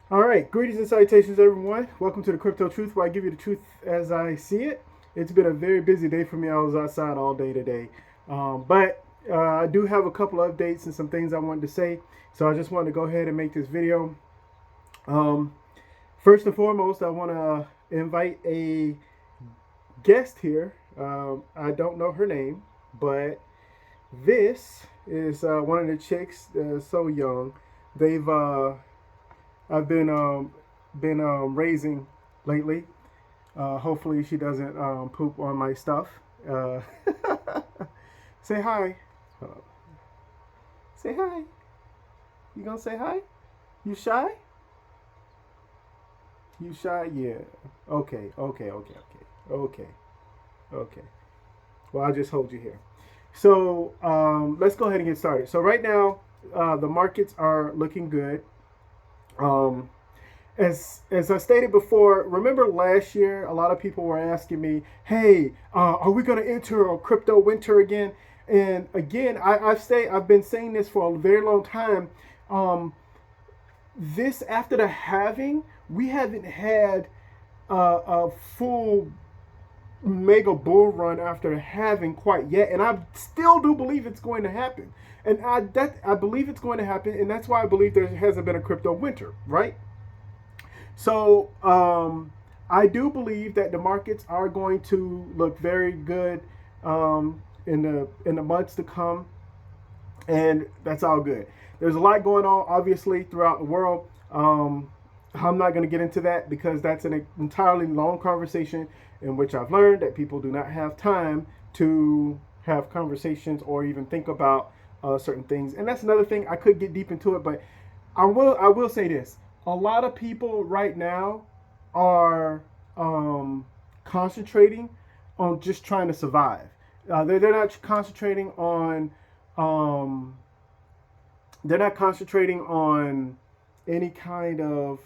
All right, greetings and salutations, everyone. Welcome to the Crypto Truth, where I give you the truth as I see it. It's been a very busy day for me. I was outside all day today, but I do have a couple of updates and some things I wanted to say. So I just wanted to go ahead and make this video. Um, First and foremost, I want to invite a guest here. I don't know her name, but this is one of the chicks. So young, they've I've been raising lately. Hopefully she doesn't poop on my stuff. Uh, say hi. Uh, say hi. You gonna say hi? You shy? You shy? Yeah. Okay. Okay. Okay. Okay. Okay. Okay. Well, I'll just hold you here. So let's go ahead and get started. So right now, the markets are looking good. Um, as I stated before, remember last year, a lot of people were asking me, "Hey, are we going to enter a crypto winter again?" And again, I've been saying this for a very long time. Um, this after the halving, we haven't had a full mega bull run after the halving quite yet, and I still do believe it's going to happen. And I believe it's going to happen, and that's why I believe there hasn't been a crypto winter, right? So I do believe that the markets are going to look very good in the months to come, and that's all good. There's a lot going on, obviously, throughout the world. I'm not going to get into that because that's an entirely long conversation in which I've learned that people do not have time to have conversations or even think about certain things. And that's another thing. I could get deep into it, but I will say this: a lot of people right now are concentrating on just trying to survive. They're not concentrating on um, they're not concentrating on any kind of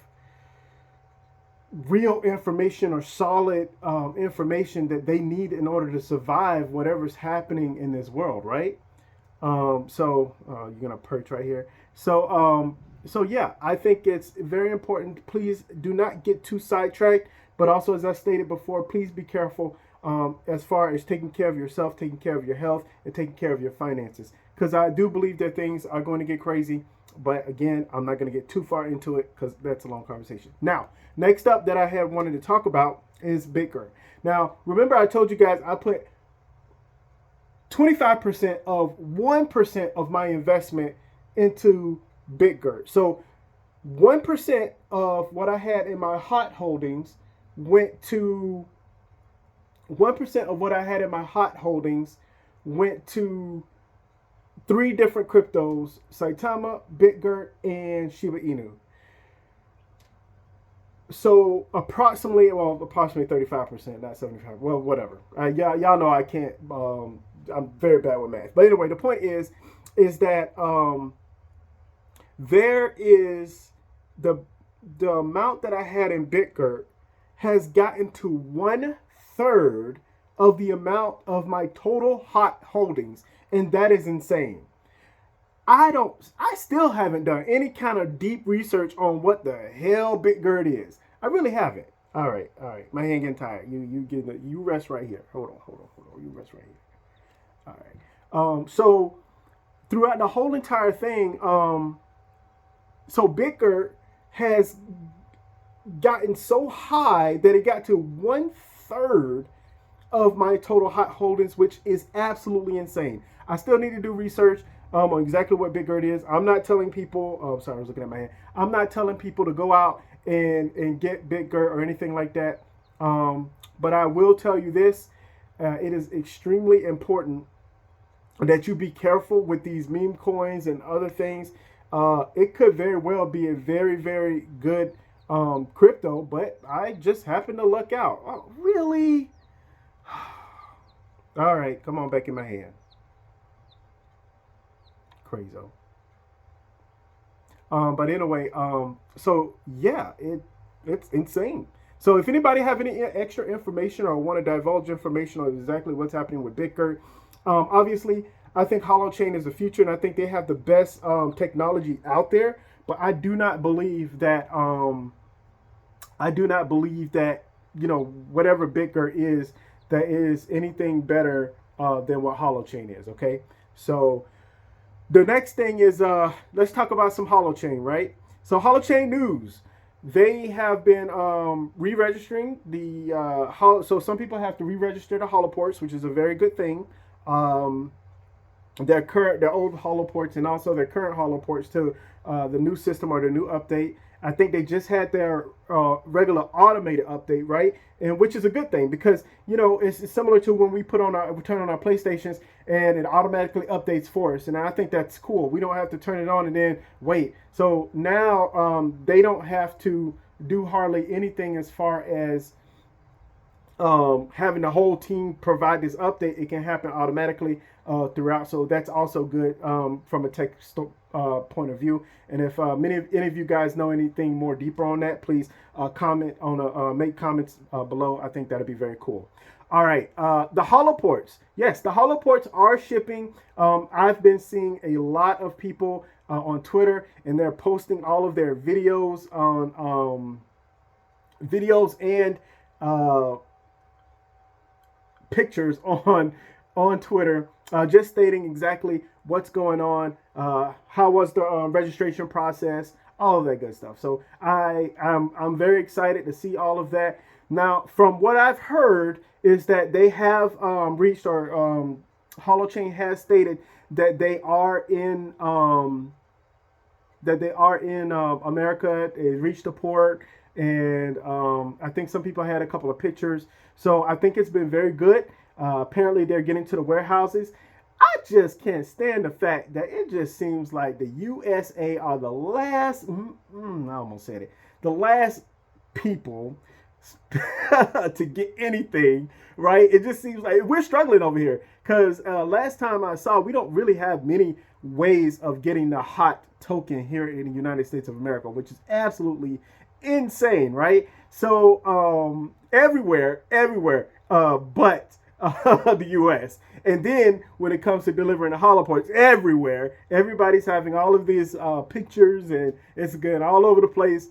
real information or solid information that they need in order to survive whatever's happening in this world, right? You're gonna perch right here. So yeah, I think it's very important. Please do not get too sidetracked. But also, as I stated before, please be careful as far as taking care of yourself, taking care of your health, and taking care of your finances. Because I do believe that things are going to get crazy. But again, I'm not going to get too far into it because that's a long conversation. Now, next up that I had wanted to talk about is Bitgert. Now, remember I told you guys I put 25% of 1% of my investment into Bitgert. So 1% of what I had in my hot holdings went to 1% of what I had in my hot holdings went to three different cryptos: Saitama, Bitgert, and Shiba Inu. So approximately 35%, not 75. Well, whatever. Y'all know I can't. I'm very bad with math. But anyway, the point is that there is the the amount that I had in Bitgert has gotten to 1/3 of the amount of my total hot holdings, and that is insane. I still haven't done any kind of deep research on what the hell Bitgert is. I really haven't. All right. My hand getting tired. You rest right here. Hold on. You rest right here. All right. So throughout the whole entire thing, so Bitgert has gotten so high that it got to 1/3 of my total hot holdings, which is absolutely insane. I still need to do research on exactly what Bitgert is. I'm not telling people. Oh, sorry, I was looking at my hand. I'm not telling people to go out and get Bitgert or anything like that. But I will tell you this: it is extremely important that you be careful with these meme coins and other things. It could very well be a very, very good crypto, but I just happen to luck out. Oh, really? All right, come on back in my hand. Crazy. But anyway, so yeah, it's insane. So if anybody have any extra information or want to divulge information on exactly what's happening with Bitgert, obviously I think Holochain is the future, and I think they have the best technology out there. but I do not believe that whatever Bitgert is, that is anything better than what Holochain is. Okay, so the next thing is let's talk about some Holochain, right? So Holochain news. They have been re-registering the so some people have to re-register the holoports, which is a very good thing. Um, their old holoports and also their current holoports to the new system or the new update. I think they just had their regular automated update, right? And which is a good thing because it's similar to when we turn on our PlayStations and it automatically updates for us, and I think that's cool. We don't have to turn it on and then wait. So now they don't have to do hardly anything as far as having the whole team provide this update. It can happen automatically throughout, so that's also good from a tech point of view. And if any of you guys know anything more deeper on that, please comment on make comments below. I think that'd be very cool. All right, the holoports. Yes, the holoports are shipping. I've been seeing a lot of people on Twitter, and they're posting all of their videos on and pictures on Twitter, just stating exactly what's going on, how was the registration process, all of that good stuff. So I'm very excited to see all of that. Now, from what I've heard, is that they have reached, or Holochain has stated that they are in America. They reached the port, and I think some people had a couple of pictures. So I think it's been very good. Apparently, they're getting to the warehouses. I just can't stand the fact that it just seems like the USA are the last. I almost said it. The last people to get anything right. It just seems like we're struggling over here because last time I saw, we don't really have many ways of getting the hot token here in the United States of America, which is absolutely insane, right? So everywhere, but the U.S. And then when it comes to delivering the holoports, everywhere, everybody's having all of these pictures, and it's good all over the place,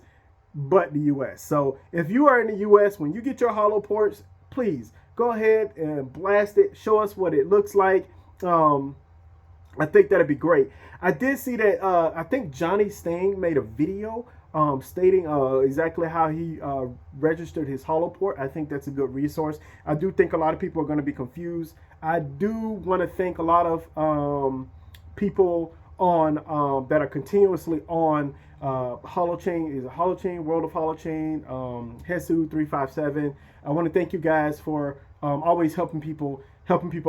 but the U.S. So if you are in the U.S., when you get your holoports, please go ahead and blast it. Show us what it looks like. I think that'd be great. I did see that. I think Johnny Stain made a video stating exactly how he registered his holoport. I think that's a good resource. I do think a lot of people are going to be confused. I do want to thank a lot of people on that are continuously on Holochain. Is a Holochain, World of Holochain, Hesu357. I want to thank you guys for always helping people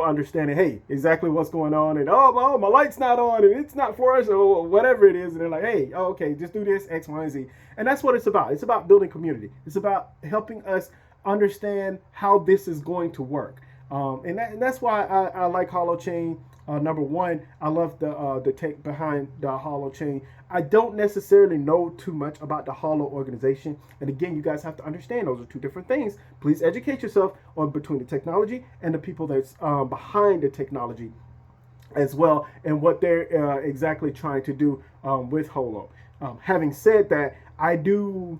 understanding, hey, exactly what's going on, and oh, my light's not on, and it's not for us, or whatever it is, and they're like, hey, okay, just do this, X, Y, and Z. And that's what it's about. It's about building community. It's about helping us understand how this is going to work. And that's why I like Holochain. Number one, I love the tech behind the Holochain. I don't necessarily know too much about the Holo organization. And again, you guys have to understand those are two different things. Please educate yourself on between the technology and the people that's behind the technology as well, and what they're exactly trying to do with Holo. Having said that, I do.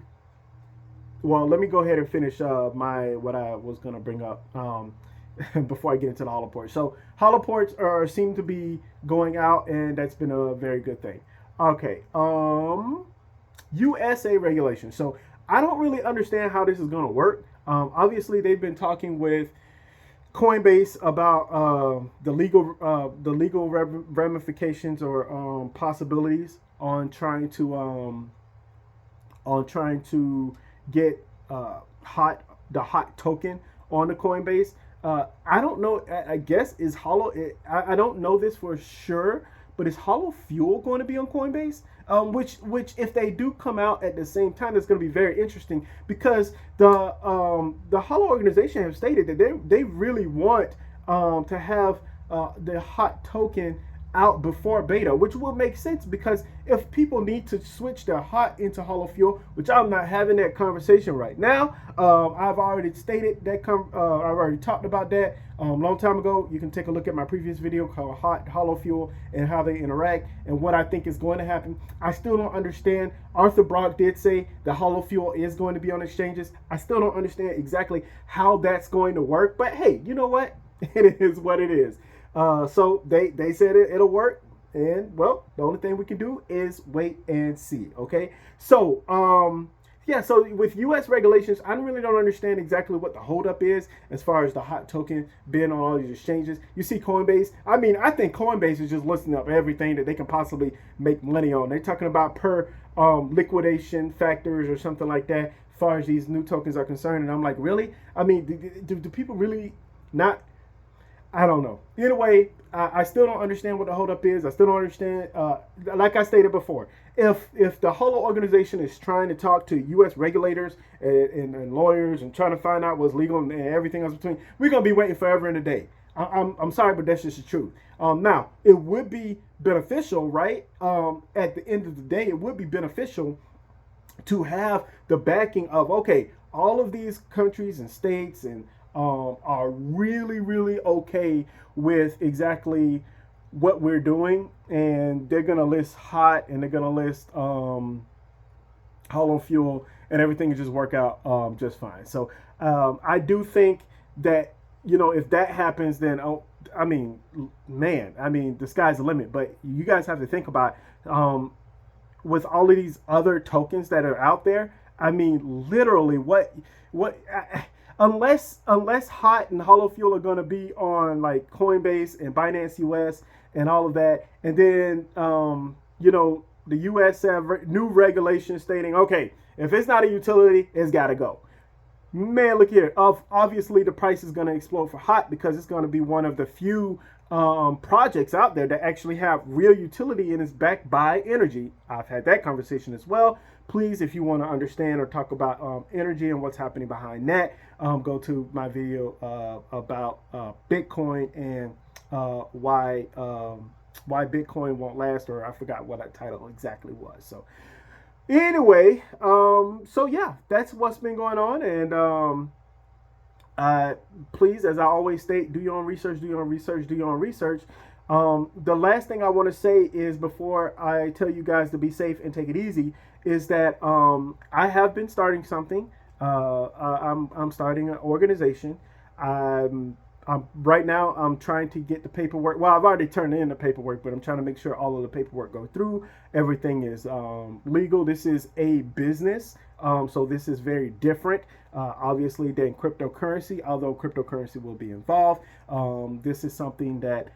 Well, let me go ahead and finish what I was going to bring up. Before I get into the holoports. So holoports seem to be going out, and that's been a very good thing. Okay. USA regulation. So I don't really understand how this is going to work. Obviously, they've been talking with Coinbase about the legal ramifications or possibilities on trying to get the hot token on the Coinbase. I don't know. I guess is Holo. I don't know this for sure, but is Holo Fuel going to be on Coinbase? Which if they do come out at the same time, it's going to be very interesting because the Holo organization have stated that they really want to have the hot token out before beta, which will make sense because if people need to switch their hot into hollow fuel, which I'm not having that conversation right now. I've already stated that. I've already talked about that long time ago. You can take a look at my previous video called Hot Hollow Fuel and how they interact and what I think is going to happen. I still don't understand. Arthur Brock did say the hollow fuel is going to be on exchanges. I still don't understand exactly how that's going to work, but hey, you know what? It is what it is. So they said it'll work, and well, the only thing we can do is wait and see. Okay, so yeah, so with U.S. regulations, I really don't understand exactly what the holdup is as far as the hot token being on all these exchanges. You see Coinbase. I mean, I think Coinbase is just listing up everything that they can possibly make money on. They're talking about per liquidation factors or something like that as far as these new tokens are concerned. And I'm like, really? I mean, do people really not? I don't know. Anyway, I still don't understand what the holdup is. I still don't understand. Like I stated before, if the whole organization is trying to talk to U.S. regulators and lawyers and trying to find out what's legal and everything else between, we're gonna be waiting forever and a day. I'm sorry, but that's just the truth. Now, it would be beneficial, right? At the end of the day, it would be beneficial to have the backing of, okay, all of these countries and states and are really, really okay with exactly what we're doing, and they're gonna list hot and they're gonna list hollow fuel, and everything will just work out just fine. So I do think that, you know, if that happens, then I mean, man, I mean, the sky's the limit. But you guys have to think about with all of these other tokens that are out there. I mean, literally, what unless hot and hollow fuel are going to be on like Coinbase and Binance US and all of that, and then you know, the US have new regulations stating, okay, if it's not a utility, it's got to go. Man, look here. Obviously, the price is going to explode for hot because it's going to be one of the few projects out there that actually have real utility and is backed by energy. I've had that conversation as well. Please, if you want to understand or talk about energy and what's happening behind that, go to my video about Bitcoin and why Bitcoin won't last, or I forgot what that title exactly was. So anyway, so yeah, that's what's been going on. And please, as I always state, do your own research, do your own research, do your own research. The last thing I want to say is, before I tell you guys to be safe and take it easy, is that I have been starting something. I'm starting an organization. Right now I'm trying to get the paperwork. Well, I've already turned in the paperwork, but I'm trying to make sure all of the paperwork go through. Everything is legal. This is a business, so this is very different, obviously, than cryptocurrency. Although cryptocurrency will be involved, this is something that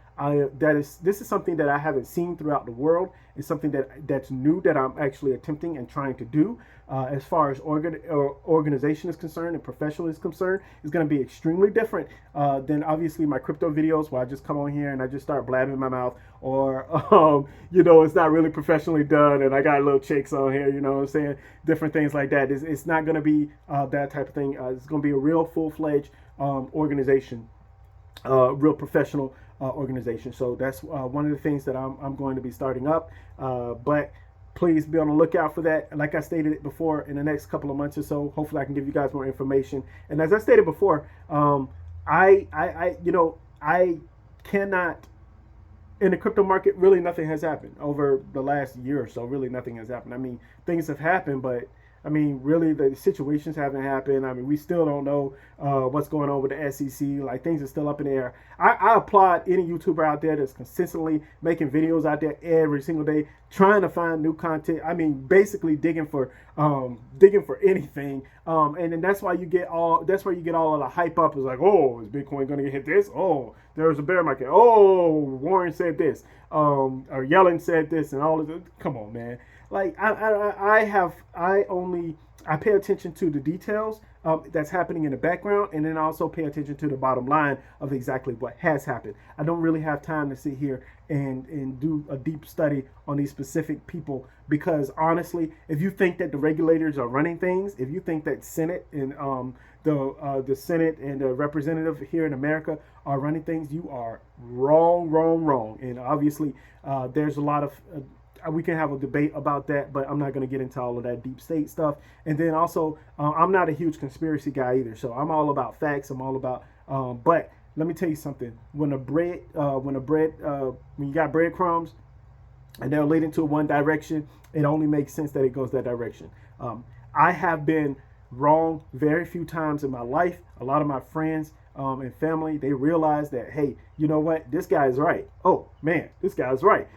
this is something that I haven't seen throughout the world. It's something that's new that I'm actually attempting and trying to do. As far as organization is concerned and professional is concerned, it's going to be extremely different than obviously my crypto videos where I just come on here and I just start blabbing my mouth, or you know, it's not really professionally done and I got little chicks on here, you know what I'm saying, different things like that. It's not going to be that type of thing. It's going to be a real full-fledged organization, real professional organization. So that's one of the things that I'm going to be starting up, but please be on the lookout for that. Like I stated it before, in the next couple of months or so, hopefully I can give you guys more information. And as I stated before, I cannot, in the crypto market, really nothing has happened over the last year or so. Really nothing has happened. I mean, things have happened, but I mean, really, the situations haven't happened. I mean, we still don't know what's going on with the SEC. Like, things are still up in the air. I applaud any YouTuber out there that's consistently making videos out there every single day, trying to find new content. I mean, basically digging for anything. And then that's why you get all of the hype up. Is like, oh, is Bitcoin going to hit this? Oh, there's a bear market. Oh, Warren said this. Or Yellen said this, and all of it. Come on, man. like I pay attention to the details that's happening in the background, and then also pay attention to the bottom line of exactly what has happened. I don't really have time to sit here and do a deep study on these specific people, because honestly, if you think that the regulators are running things, if you think that Senate and the Senate and the representative here in America are running things, you are wrong, wrong, wrong. And obviously, there's a lot of we can have a debate about that, but I'm not going to get into all of that deep state stuff. And then also, I'm not a huge conspiracy guy either, so I'm all about facts. I'm all about, but let me tell you something. When you got breadcrumbs and they're leading to one direction, it only makes sense that it goes that direction. I have been wrong very few times in my life. A lot of my friends and family, they realize that, hey, you know what, this guy is right. Oh man, this guy's right.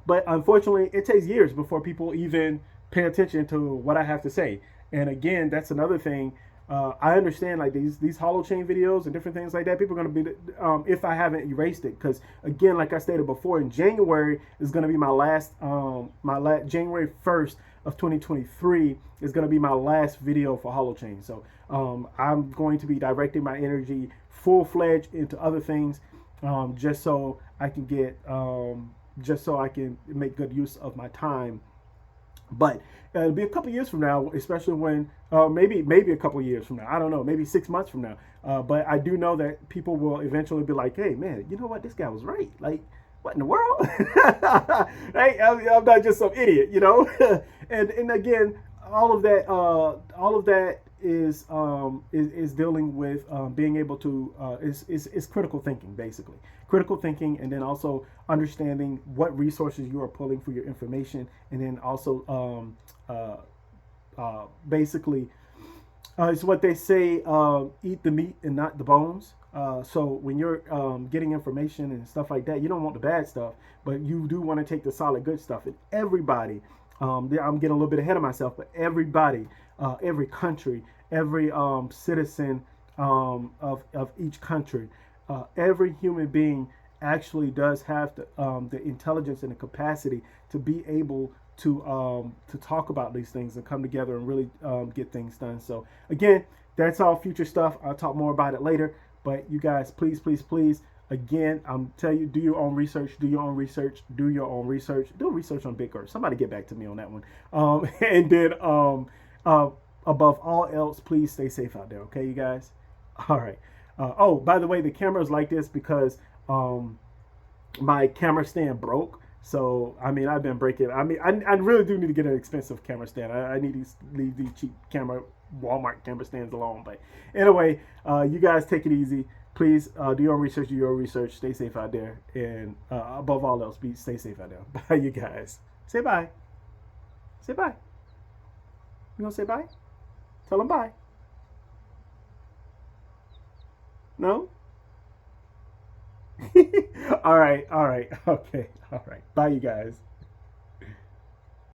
But unfortunately, it takes years before people even pay attention to what I have to say. And again, that's another thing. I understand like these Holochain videos and different things like that. People are going to be if I haven't erased it, because again, like I stated before, in January is going to be my last January 1st of 2023 is going to be my last video for Holochain. So I'm going to be directing my energy full fledged into other things, just so I can make good use of my time. But it'll be a couple years from now, especially when maybe a couple years from now. I don't know, maybe 6 months from now. But I do know that people will eventually be like, "Hey, man, you know what? This guy was right. Like, what in the world? Hey, I'm not just some idiot, and again, all of that is dealing with being able to is critical thinking, basically critical thinking, and then also understanding what resources you are pulling for your information, and then also basically it's what they say, eat the meat and not the bones. So when you're getting information and stuff like that, you don't want the bad stuff, but you do want to take the solid good stuff. And everybody, I'm getting a little bit ahead of myself, but everybody, every country, every citizen of each country, every human being actually does have the intelligence and the capacity to be able to talk about these things and come together and really get things done. So again, that's all future stuff. I'll talk more about it later. But you guys, please, please, please, again, I'm telling you, do your own research, do your own research, do your own research, do research on Bitgert. Somebody get back to me on that one. And then above all else, please stay safe out there. Okay, you guys? All right. Oh, by the way, the camera is like this because my camera stand broke. So, I mean, I've been breaking. I mean, I really do need to get an expensive camera stand. I need to leave these cheap Walmart camera stands alone. But anyway, you guys take it easy. Please do your own research, do your own research. Stay safe out there. And above all else, stay safe out there. Bye, you guys. Say bye. Say bye. You gonna say bye? Tell them bye. No? All right. Okay. All right. Bye, you guys.